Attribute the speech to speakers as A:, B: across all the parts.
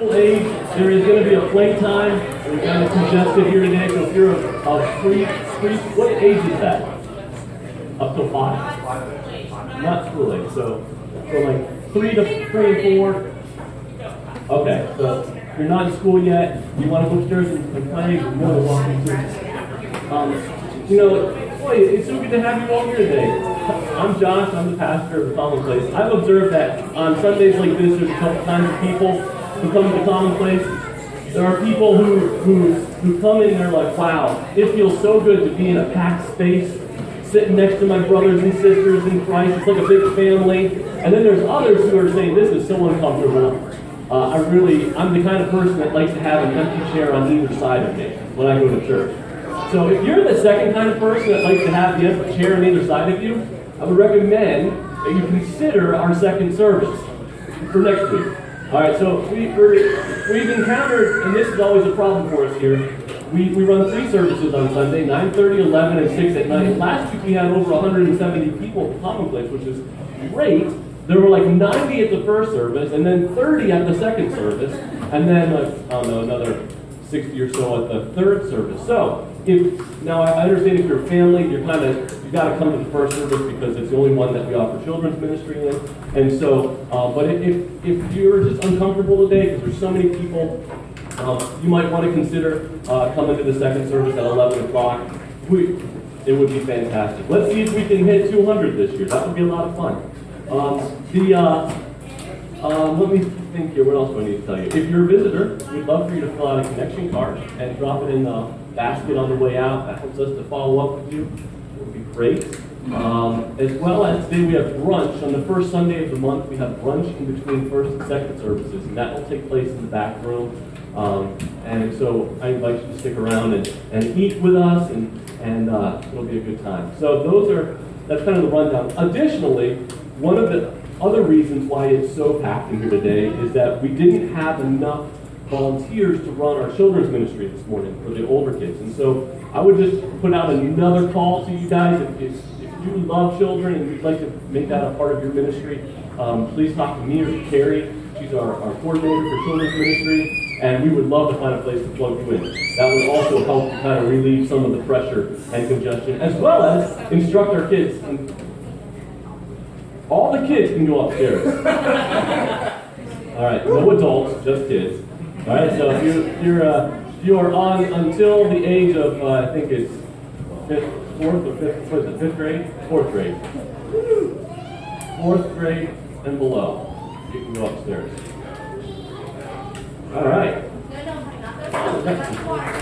A: school age, there is going to be a playtime. We're kind of congested here today, so if you're a free, what age is that? Up to 5? Not school age, so like 3 and 4. Okay, so if you're not in school yet, you want to go upstairs and play, you're more than welcome to. Boy, it's so good to have you all here today. I'm Josh, I'm the pastor of the Common Place. I've observed that on Sundays like this, there's a couple kinds of people who come to the Common Place. There are people who come in and they're like, wow, it feels so good to be in a packed space, sitting next to my brothers and sisters in Christ. It's like a big family. And then there's others who are saying, this is so uncomfortable. I'm the kind of person that likes to have an empty chair on either side of me when I go to church. So if you're the second kind of person that likes to have the empty chair on either side of you, I would recommend that you consider our second service for next week. All right, so we've encountered, and this is always a problem for us here, we run 3 services on Sunday, 9:30, 11, and 6 at night. Last week we had over 170 people at the Common Place, which is great. There were like 90 at the first service, and then 30 at the second service, and then another 60 or so at the third service. So, now I understand if you're a family, you've got to come to the first service because it's the only one that we offer children's ministry in. And so, but if you're just uncomfortable today because there's so many people, you might want to consider coming to the second service at 11 o'clock. It would be fantastic. Let's see if we can hit 200 this year. That would be a lot of fun. Let me think here. What else do I need to tell you? If you're a visitor, we'd love for you to fill out a connection card and drop it in the basket on the way out. That helps us to follow up with you. It would be great. As well as today we have brunch. On the first Sunday of the month, we have brunch in between first and second services, and that will take place in the back room. And so I invite you to stick around and eat with us, and it'll be a good time. So that's kind of the rundown. Additionally, one of the other reasons why it's so packed in here today is that we didn't have enough volunteers to run our children's ministry this morning for the older kids. And so I would just put out another call to you guys. If you love children and you'd like to make that a part of your ministry, please talk to me or to Carrie. She's our coordinator for children's ministry, and we would love to find a place to plug you in. That would also help to kind of relieve some of the pressure and congestion, as well as instruct our kids. And all the kids can go upstairs. All right, no adults, just kids. All right, so if you are on until the age of I think it's fifth grade, fourth grade and below, you can go upstairs. All right.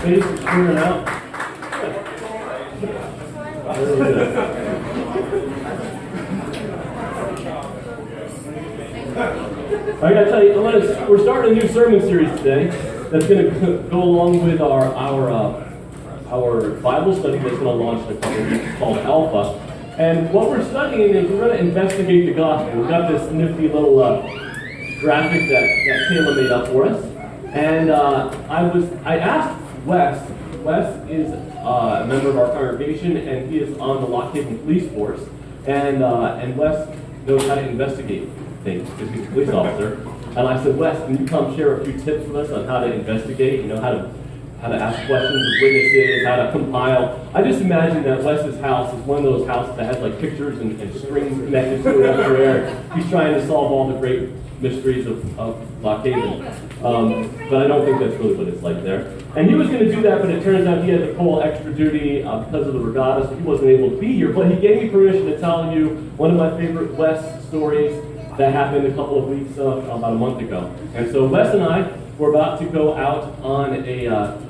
A: Space is clearing out. Very good. I gotta tell you, we're starting a new sermon series today that's going to go along with our Bible study that's going to launch in a couple of weeks called Alpha. And what we're studying is we're going to investigate the gospel. We've got this nifty little graphic that Kayla made up for us. And I asked Wes. Wes is a member of our congregation, and he is on the Lock Haven Police Force. And Wes knows how to investigate things because he's a police officer. And I said, Wes, can you come share a few tips with us on how to investigate, how to ask questions of witnesses, how to compile. I just imagine that Wes's house is one of those houses that has like pictures and strings connected to it everywhere. He's trying to solve all the great mysteries of Lock Haven. But I don't think that's really what it's like there. And he was going to do that, but it turns out he had to pull extra duty because of the regatta, so he wasn't able to be here. But he gave me permission to tell you one of my favorite Wes stories that happened a couple of weeks, about a month ago. And so Wes and I were about to go out on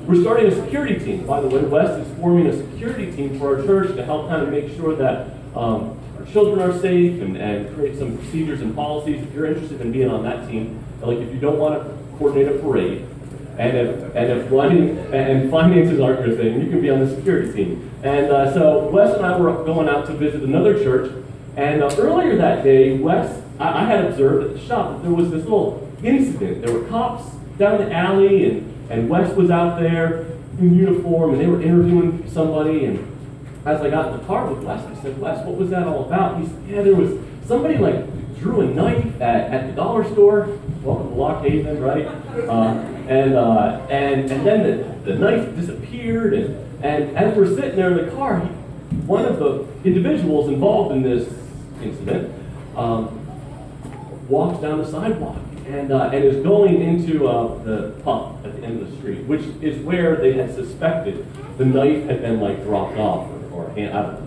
A: we're starting a security team. By the way, Wes is forming a security team for our church to help kind of make sure that our children are safe and create some procedures and policies. If you're interested in being on that team, like if you don't want to coordinate a parade, and if running and finances aren't your thing, you can be on the security team. And so Wes and I were going out to visit another church, and earlier that day, I had observed at the shop that there was this little incident. There were cops down the alley, and Wes was out there in uniform, and they were interviewing somebody. And as I got in the car with Wes, I said, Wes, what was that all about? He said, yeah, there was somebody like drew a knife at the dollar store. Welcome to Lock Haven, right? And then the knife disappeared, and as we're sitting there in the car, one of the individuals involved in this incident walks down the sidewalk and is going into the pub at the end of the street, which is where they had suspected the knife had been dropped off or I don't know.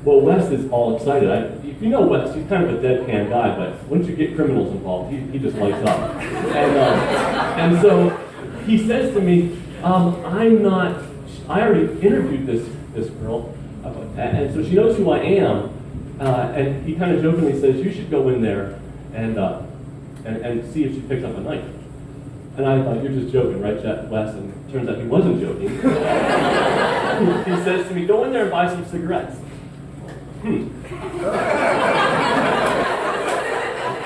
A: Well, Wes is all excited. If you know Wes, he's kind of a deadpan guy, but once you get criminals involved, he just lights up. And so he says to me, I already interviewed this girl, and so she knows who I am, and he kind of jokingly says, you should go in there and see if she picks up a knife. And I thought, you're just joking, right, Wes? And it turns out he wasn't joking. He says to me, go in there and buy some cigarettes.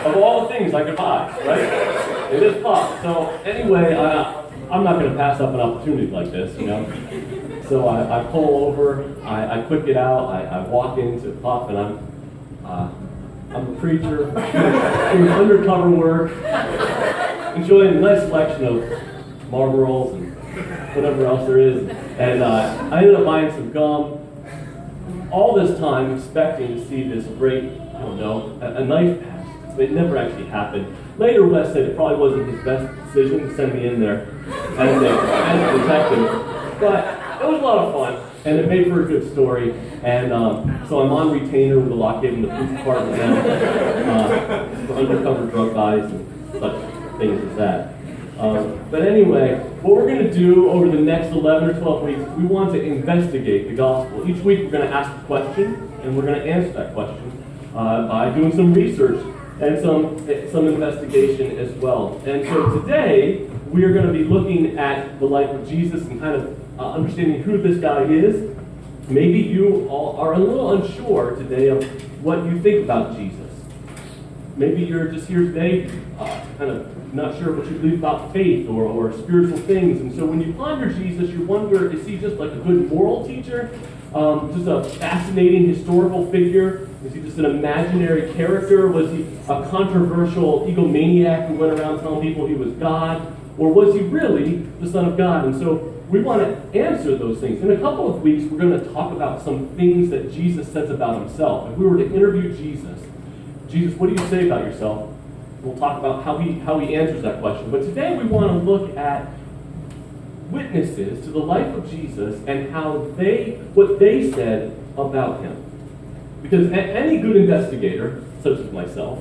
A: Of all the things I could buy, right? It is pot. So anyway, I'm not going to pass up an opportunity like this, you know. So I pull over, I quick it out, I walk into Puff, and I'm a preacher doing undercover work, enjoying a nice selection of Marlboros and whatever else there is, and I ended up buying some gum. All this time expecting to see this great, a knife pass. But it never actually happened. Later, Wes said it probably wasn't his best decision to send me in there as a detective. But it was a lot of fun, and it made for a good story. And so I'm on retainer with the Lock Haven, the police department now, for undercover drug buys and such things as that. But anyway, what we're going to do over the next 11 or 12 weeks, we want to investigate the gospel. Each week we're going to ask a question, and we're going to answer that question by doing some research and some investigation as well. And so today, we are going to be looking at the life of Jesus and kind of understanding who this guy is. Maybe you all are a little unsure today of what you think about Jesus. Maybe you're just here today kind of not sure what you believe about faith or spiritual things. And so when you ponder Jesus, you wonder, is he just like a good moral teacher? Just a fascinating historical figure? Is he just an imaginary character? Was he a controversial egomaniac who went around telling people he was God? Or was he really the Son of God? And so we want to answer those things. In a couple of weeks, we're going to talk about some things that Jesus says about himself. If we were to interview Jesus, what do you say about yourself? We'll talk about how he answers that question. But today we want to look at witnesses to the life of Jesus and what they said about him. Because any good investigator, such as myself,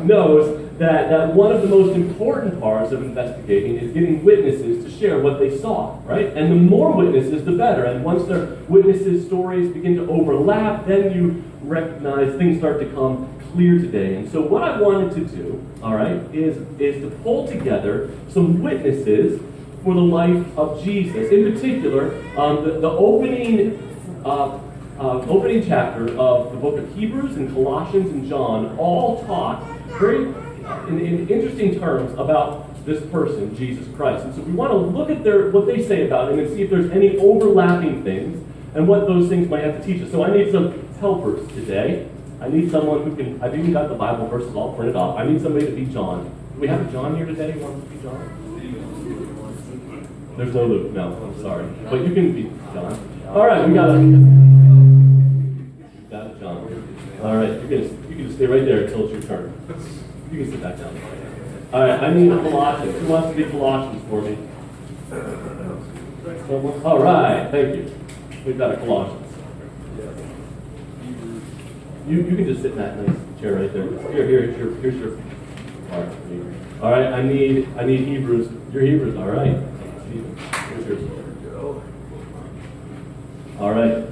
A: knows that one of the most important parts of investigating is getting witnesses to share what they saw, right? And the more witnesses, the better. And once their witnesses' stories begin to overlap, then you recognize things start to come clear today. And so what I wanted to do, all right, is to pull together some witnesses for the life of Jesus. In particular, the opening chapter of the book of Hebrews and Colossians and John all talk very in interesting terms about this person, Jesus Christ. And so we want to look at what they say about him and see if there's any overlapping things and what those things might have to teach us. So I need some helpers today. I need someone who can, I've even got the Bible verses all printed off. I need somebody to be John. Do we have a John here today who wants to be John? There's no Luke, no, I'm sorry. But you can be John. All right, we got a John. All right, you can just stay right there until it's your turn. You can sit back down. All right, I need a Colossians. Who wants to be Colossians for me? Someone? All right, thank you. We've got a Colossians. You can just sit in that nice chair right there. Here's your. All right. I need Hebrews. Your Hebrews. All right. Here's yours. All right.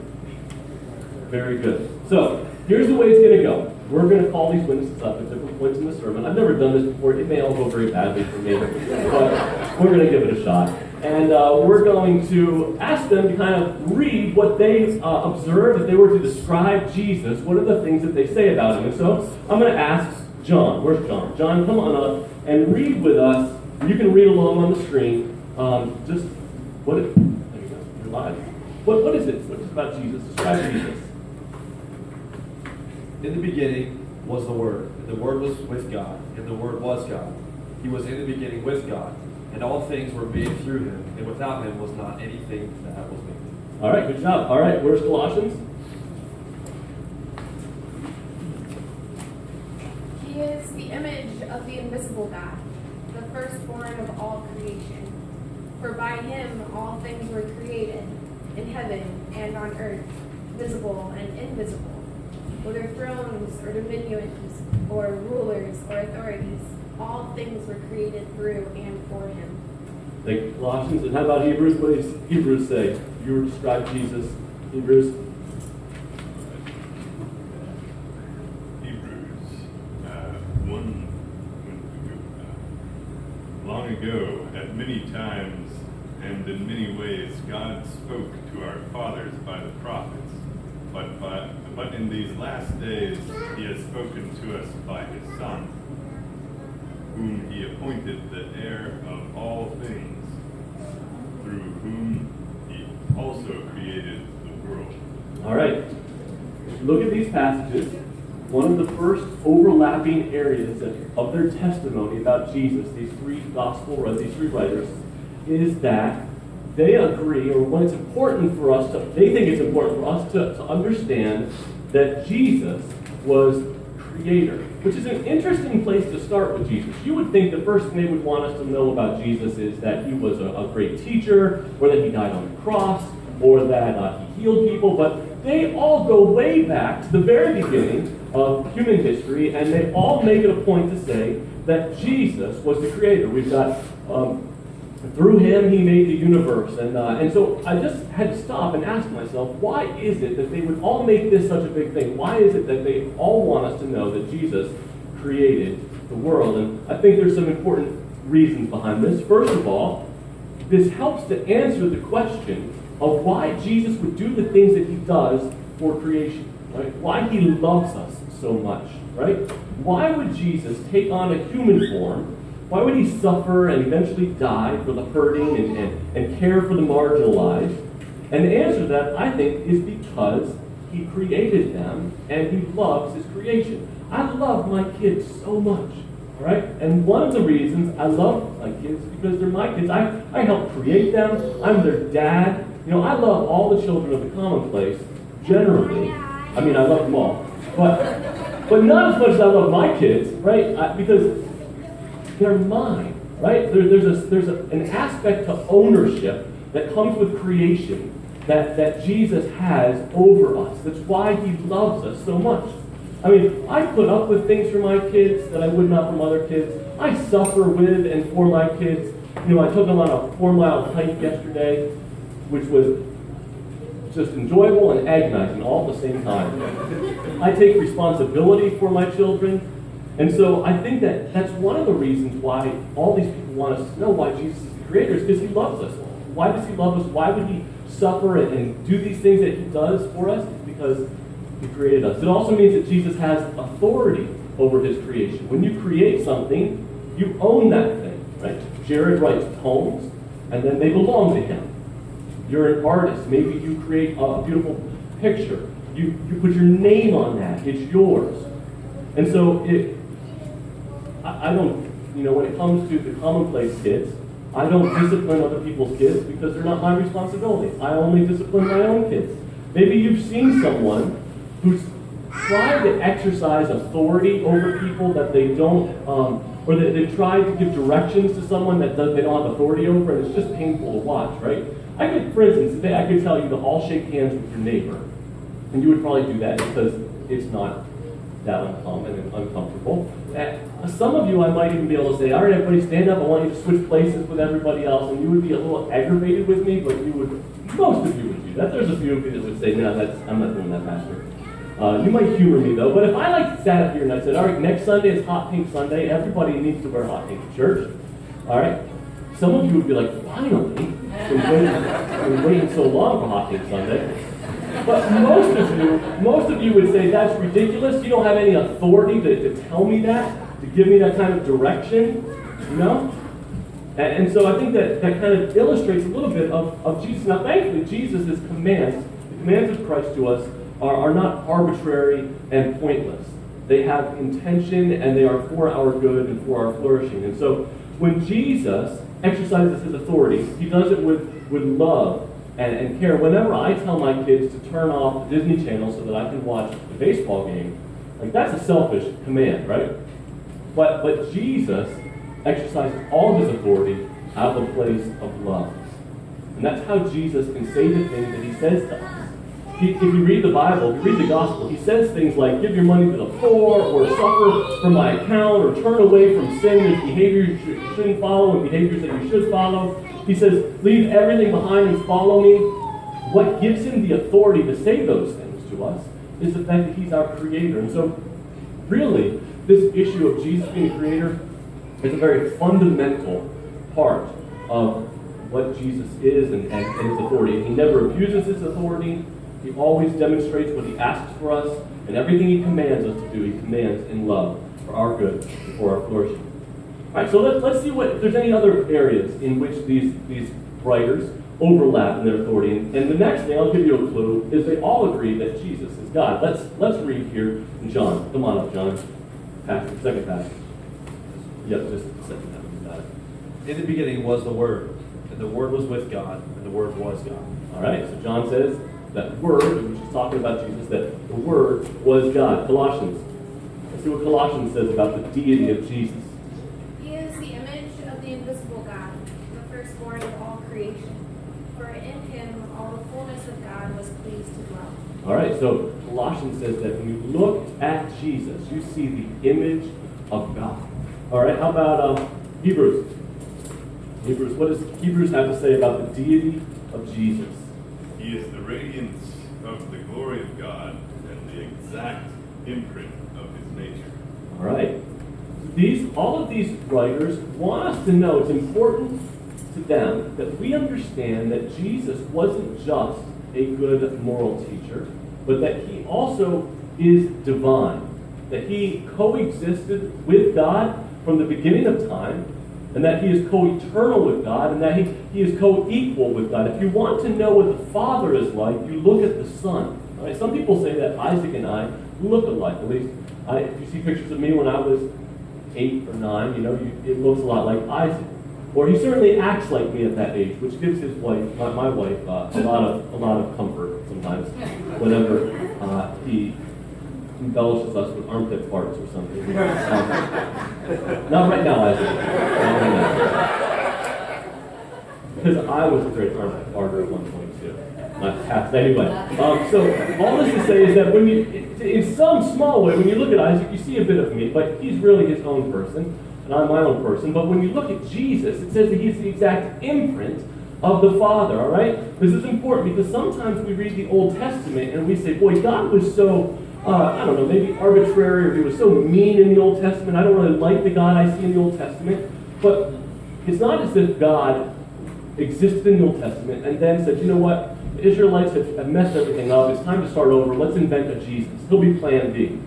A: Very good. So here's the way it's going to go. We're going to call these witnesses up at different points in the sermon. I've never done this before. It may all go very badly for me, but we're going to give it a shot. And we're going to ask them to kind of read what they observed. If they were to describe Jesus, what are the things that they say about him? And so I'm going to ask John. Where's John? John, come on up and read with us. You can read along on the screen. There you go. You're live. What is it? What is it about Jesus? Describe Jesus.
B: In the beginning was the Word, and the Word was with God, and the Word was God. He was in the beginning with God, and all things were made through him, and without him was not anything that was made.
A: All right, good job. All right, where's Colossians?
C: He is the image of the invisible God, the firstborn of all creation. For by him all things were created, in heaven and on earth, visible and invisible, whether thrones or dominions or rulers or authorities. All things were created through and for him.
A: Thank you, Colossians. And how about Hebrews? What does Hebrews say? You were described Jesus. Hebrews.
D: Long ago, at many times and in many ways, God spoke to our fathers by the prophets. But in these last days, he has spoken to us by his Son, whom he appointed the heir of all things, through whom he also created the world.
A: All right. Look at these passages. One of the first overlapping areas of their testimony about Jesus, these three writers, is that they agree, or when it's important for us they think it's important for us to understand that Jesus was creator, which is an interesting place to start with Jesus. You would think the first thing they would want us to know about Jesus is that he was a great teacher, or that he died on the cross, or that he healed people, but they all go way back to the very beginning of human history, and they all make it a point to say that Jesus was the creator. We've got, through him, he made the universe. And so I just had to stop and ask myself, why is it that they would all make this such a big thing? Why is it that they all want us to know that Jesus created the world? And I think there's some important reasons behind this. First of all, this helps to answer the question of why Jesus would do the things that he does for creation, right? Why he loves us so much, right? Why would Jesus take on a human form? Why would he suffer and eventually die for the hurting and care for the marginalized? And the answer to that, I think, is because he created them and he loves his creation. I love my kids so much, all right? And one of the reasons I love my kids is because they're my kids. I help create them. I'm their dad. You know, I love all the children of the Commonplace, generally. I mean, I love them all. But not as much as I love my kids, right? Because they're mine, right? There's an aspect to ownership that comes with creation that Jesus has over us. That's why he loves us so much. I mean, I put up with things for my kids that I would not from other kids. I suffer with and for my kids. You know, I took them on a 4-mile hike yesterday, which was just enjoyable and agonizing all at the same time. I take responsibility for my children. And so I think that that's one of the reasons why all these people want us to know why Jesus is the creator, is because he loves us. Why does he love us? Why would he suffer and do these things that he does for us? It's because he created us. It also means that Jesus has authority over his creation. When you create something, you own that thing, right? Jared writes poems, and then they belong to him. You're an artist. Maybe you create a beautiful picture. You put your name on that. It's yours. And so I don't, you know, when it comes to the Commonplace kids, I don't discipline other people's kids because they're not my responsibility. I only discipline my own kids. Maybe you've seen someone who's tried to exercise authority over people that they don't, or that they've tried to give directions to someone that they don't have authority over, and it's just painful to watch, right? For instance, today I could tell you to all shake hands with your neighbor, and you would probably do that because it's not that uncommon and uncomfortable. Some of you I might even be able to say, all right, everybody stand up, I want you to switch places with everybody else, and you would be a little aggravated with me, but most of you would do that. There's a few of you that would say, no, I'm not doing that, Pastor. You might humor me though, but if I sat up here and I said, all right, next Sunday is Hot Pink Sunday, everybody needs to wear hot pink to church, all right? Some of you would be like, finally, been waiting so long for Hot Pink Sunday. But most of you would say, that's ridiculous. You don't have any authority to tell me that, to give me that kind of direction, you know? And so I think that kind of illustrates a little bit of Jesus. Now, thankfully, Jesus' commands, the commands of Christ to us, are not arbitrary and pointless. they have intention, and they are for our good and for our flourishing. And so when Jesus exercises his authority, he does it with love and care. Whenever I tell my kids to turn off the Disney Channel so that I can watch the baseball game, like that's a selfish command, right? But Jesus exercises all of his authority out of a place of love. And that's how Jesus can say the things that he says to us. If you read the Bible, if you read the gospel, he says things like, give your money to the poor, or suffer from my account, or turn away from sin and behaviors you shouldn't follow and behaviors that you should follow. He says, leave everything behind and follow me. What gives him the authority to say those things to us is the fact that he's our creator. And so, really, this issue of Jesus being creator is a very fundamental part of what Jesus is and his authority. He never abuses his authority. He always demonstrates what he asks for us, and everything he commands us to do, he commands in love for our good and for our flourishing. All right, so let's see if there's any other areas in which these writers overlap in their authority. And the next thing, I'll give you a clue, is they all agree that Jesus is God. Let's read here in John. Come on up, John. Passage, second passage. Yep, just the second passage. Got it.
B: In the beginning was the Word, and the Word was with God, and the Word was God.
A: All right, so John says that Word, which is talking about Jesus, that the Word was God. Colossians. Let's see what Colossians says about the deity of Jesus.
C: He is the image of the invisible God, the firstborn of all creation. For in him all the fullness of God was pleased to dwell.
A: All right, so Colossians says that when you look at Jesus, you see the image of God. All right, how about Hebrews? Hebrews, what does Hebrews have to say about the deity of Jesus?
D: He is the radiance of the glory of God and the exact imprint of his nature.
A: All right. All of these writers want us to know, it's important to them that we understand that Jesus wasn't just a good moral teacher, but that he also is divine, that he coexisted with God from the beginning of time, and that he is co-eternal with God, and that he is co-equal with God. If you want to know what the Father is like, you look at the Son. All right? Some people say that Isaac and I look alike. At least, if you see pictures of me when I was 8 or 9, it looks a lot like Isaac. Or he certainly acts like me at that age, which gives his wife, my wife, a lot of comfort sometimes. Whenever he embellishes us with armpit parts or something. Not right now, Isaac. Not right now. Because I was a great armpit parter at one point too. Not past anyway. So all this to say is that when you, in some small way, when you look at Isaac, you see a bit of me, but he's really his own person, and I'm my own person. But when you look at Jesus, it says that he's the exact imprint of the Father, all right? This is important because sometimes we read the Old Testament and we say, boy, God was so, I don't know, maybe arbitrary, or he was so mean in the Old Testament. I don't really like the God I see in the Old Testament. But it's not as if God existed in the Old Testament and then said, you know what? The Israelites have messed everything up. It's time to start over. Let's invent a Jesus. He'll be plan B.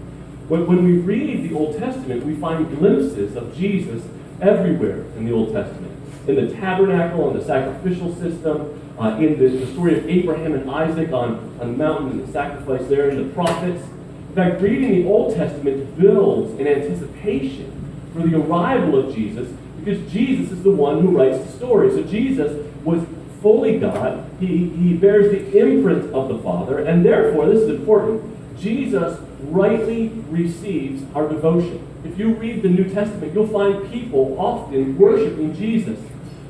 A: When we read the Old Testament, we find glimpses of Jesus everywhere in the Old Testament. In the tabernacle, in the sacrificial system, in the story of Abraham and Isaac on the mountain and the sacrifice there, in the prophets. In fact, reading the Old Testament builds in anticipation for the arrival of Jesus, because Jesus is the one who writes the story. So Jesus was fully God. He bears the imprint of the Father, and therefore, this is important, Jesus rightly receives our devotion. If you read the New Testament, you'll find people often worshiping Jesus.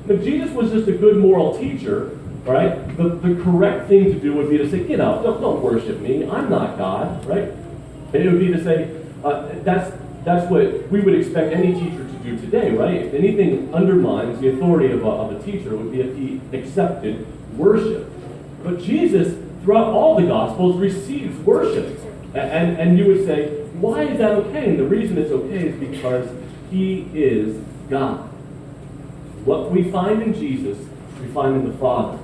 A: If Jesus was just a good moral teacher, right, the correct thing to do would be to say, get up, don't worship me, I'm not God, right? And it would be to say, that's what we would expect any teacher to do today, right? If anything undermines the authority of a teacher, it would be if he accepted worship. But Jesus, throughout all the Gospels, receives worship. And you would say, why is that okay? And the reason it's okay is because he is God. What we find in Jesus, we find in the Father.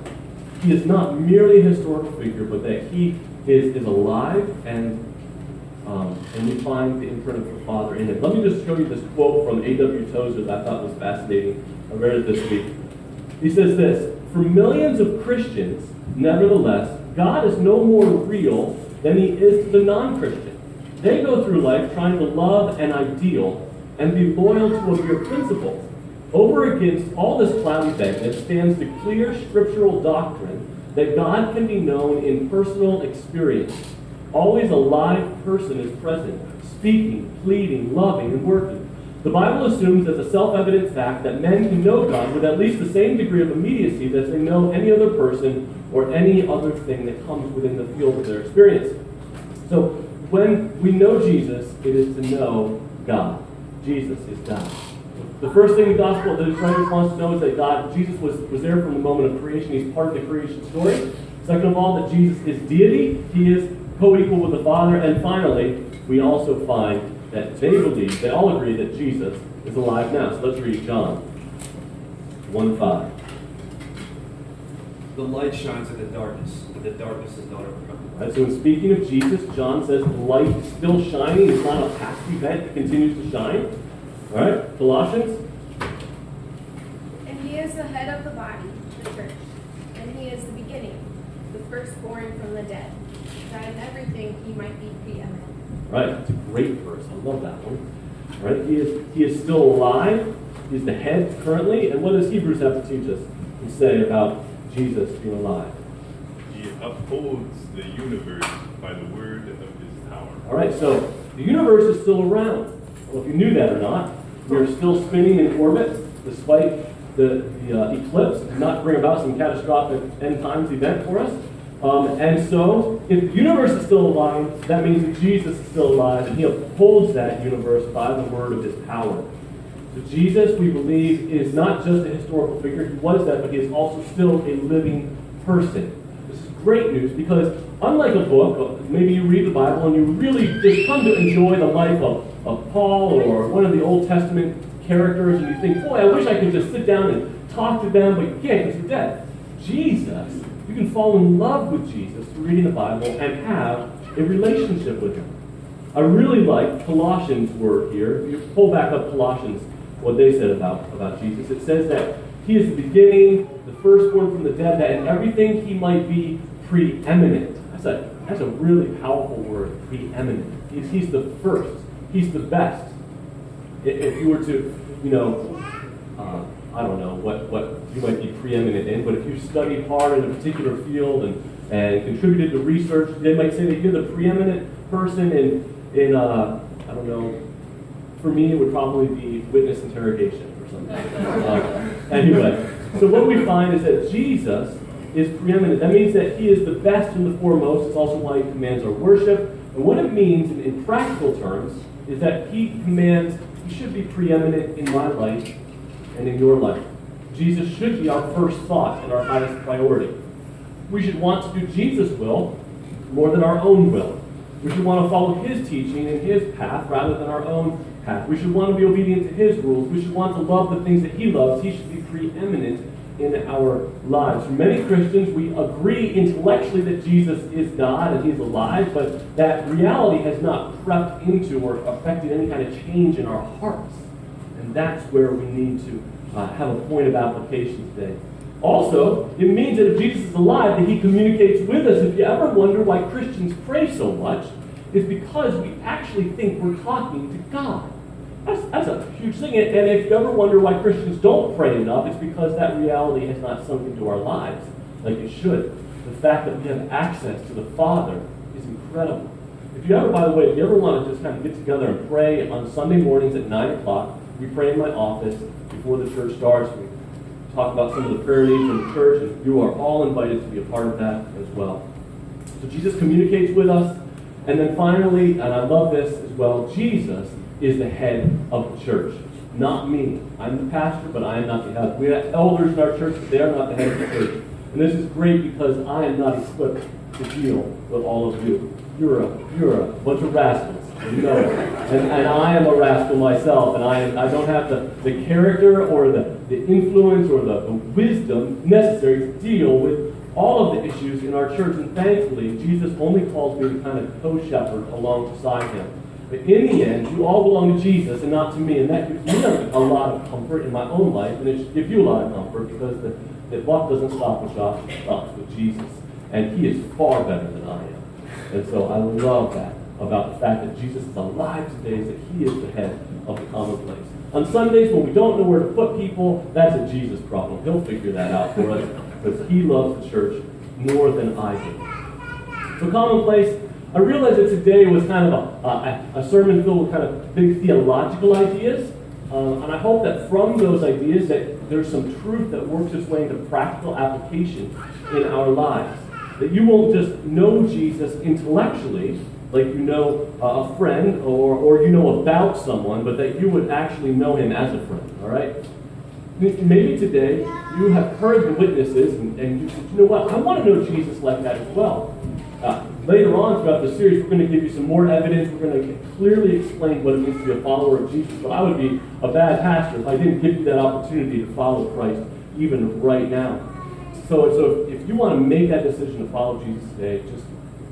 A: He is not merely a historical figure, but that he is alive, and we find the imprint of the Father in him. Let me just show you this quote from A.W. Tozer that I thought was fascinating. I read it this week. He says this: for millions of Christians, nevertheless, God is no more real than he is to the non-Christian. They go through life trying to love an ideal and be loyal to a mere principle. Over against all this cloudy vagueness stands the clear scriptural doctrine that God can be known in personal experience. Always a live person is present, speaking, pleading, loving, and working. The Bible assumes as a self-evident fact that men can know God with at least the same degree of immediacy that they know any other person or any other thing that comes within the field of their experience. So when we know Jesus, it is to know God. Jesus is God. The first thing the gospel, the writer wants to know is that Jesus was there from the moment of creation. He's part of the creation story. Second of all, that Jesus is deity. He is co-equal with the Father. And finally, we also find that they all agree that Jesus is alive now. So let's read John 1:5.
B: The light shines in the darkness, and the darkness is not overcome.
A: Right, so in speaking of Jesus, John says the light is still shining. It's not a past event. It continues to shine. All right, Colossians.
C: And he is the head of the body, the church. And he is the beginning, the firstborn from the dead, that in everything he might be preeminent.
A: Right, it's a great verse. I love that one. All right, he is still alive. He's the head currently. And what does Hebrews have to teach us and say about Jesus being alive?
D: He upholds the universe by the word of his power.
A: All right, so the universe is still around. Well, if you knew that or not, we're still spinning in orbit despite the eclipse. It did not bring about some catastrophic end times event for us. And so, if the universe is still alive, that means that Jesus is still alive, and he upholds that universe by the word of his power. So Jesus, we believe, is not just a historical figure. He was that, but he is also still a living person. This is great news because, unlike a book, maybe you read the Bible and you really just come to enjoy the life of Paul or one of the Old Testament characters, and you think, boy, I wish I could just sit down and talk to them, but you can't because you're dead. Jesus, you can fall in love with Jesus through reading the Bible and have a relationship with him. I really like Colossians' word here. If you pull back up Colossians, what they said about Jesus, it says that he is the beginning, the firstborn from the dead, that in everything he might be preeminent. That's a really powerful word, preeminent. He's the first. He's the best. If you were to, I don't know what you might be preeminent in, but if you studied hard in a particular field and contributed to research, they might say that you're the preeminent person in I don't know, for me it would probably be witness interrogation or something. Anyway, so what we find is that Jesus is preeminent. That means that he is the best and the foremost. It's also why he commands our worship. And what it means in practical terms is that he commands, he should be preeminent in my life and in your life. Jesus should be our first thought and our highest priority. We should want to do Jesus' will more than our own will. We should want to follow his teaching and his path rather than our own path. We should want to be obedient to his rules. We should want to love the things that he loves. He should be preeminent in our lives. For many Christians, we agree intellectually that Jesus is God and he's alive, but that reality has not crept into or affected any kind of change in our hearts. And that's where we need to have a point of application today. Also, it means that if Jesus is alive, that he communicates with us. If you ever wonder why Christians pray so much, it's because we actually think we're talking to God. That's a huge thing. And if you ever wonder why Christians don't pray enough, it's because that reality has not sunk into our lives like it should. The fact that we have access to the Father is incredible. If you ever want to just kind of get together and pray on Sunday mornings at 9 o'clock, we pray in my office before the church starts. We talk about some of the prayer needs from the church, and you are all invited to be a part of that as well. So Jesus communicates with us. And then finally, and I love this as well, Jesus is the head of the church, not me. I'm the pastor, but I am not the head. We have elders in our church, but they are not the head of the church. And this is great because I am not equipped to deal with all of you. You're a bunch of rascals. You know it. And I am a rascal myself, and I don't have the character or the influence or the wisdom necessary to deal with all of the issues in our church. And thankfully, Jesus only calls me to kind of co-shepherd alongside him. But in the end, you all belong to Jesus and not to me, and that gives me a lot of comfort in my own life, and it should give you a lot of comfort because the buck doesn't stop with Josh, it stops with Jesus. And he is far better than I am. And so I love that. about the fact that Jesus is alive today, is that he is the head of the commonplace. On Sundays, when we don't know where to put people, that's a Jesus problem. He'll figure that out for us because he loves the church more than I do. So commonplace, I realized that today was kind of a sermon filled with kind of big theological ideas. And I hope that from those ideas that there's some truth that works its way into practical application in our lives. That you won't just know Jesus intellectually, like you know a friend or you know about someone, but that you would actually know him as a friend, all right? Maybe today you have heard the witnesses and you said, you know what, I want to know Jesus like that as well. Later on throughout the series, we're going to give you some more evidence. We're going to clearly explain what it means to be a follower of Jesus. But I would be a bad pastor if I didn't give you that opportunity to follow Christ even right now. So if you want to make that decision to follow Jesus today, just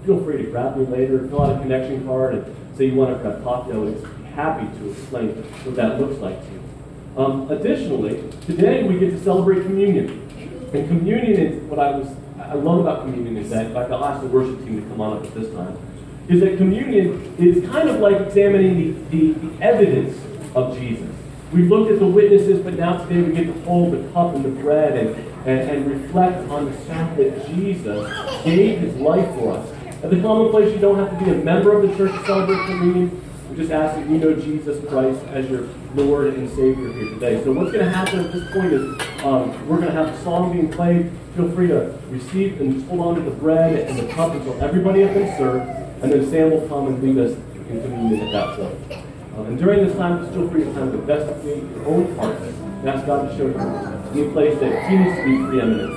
A: feel free to grab me later, fill out a connection card, and say you want to grab coffee. I would be happy to explain what that looks like to you. Additionally, today we get to celebrate communion. And communion is what I love about communion is that, in fact, I'll ask the worship team to come on up at this time, is that communion is kind of like examining the evidence of Jesus. We've looked at the witnesses, but now today we get to hold the cup and the bread and reflect on the fact that Jesus gave his life for us. At the commonplace, you don't have to be a member of the church to celebrate communion. We just ask that you know Jesus Christ as your Lord and Savior here today. So what's going to happen at this point is we're going to have a song being played. Feel free to receive and just hold on to the bread and the cup until everybody has been served, and then Sam will come and lead us in communion at that point. And during this time, just feel free to kind of investigate your own heart and ask God to show you any place that seems to be preeminent.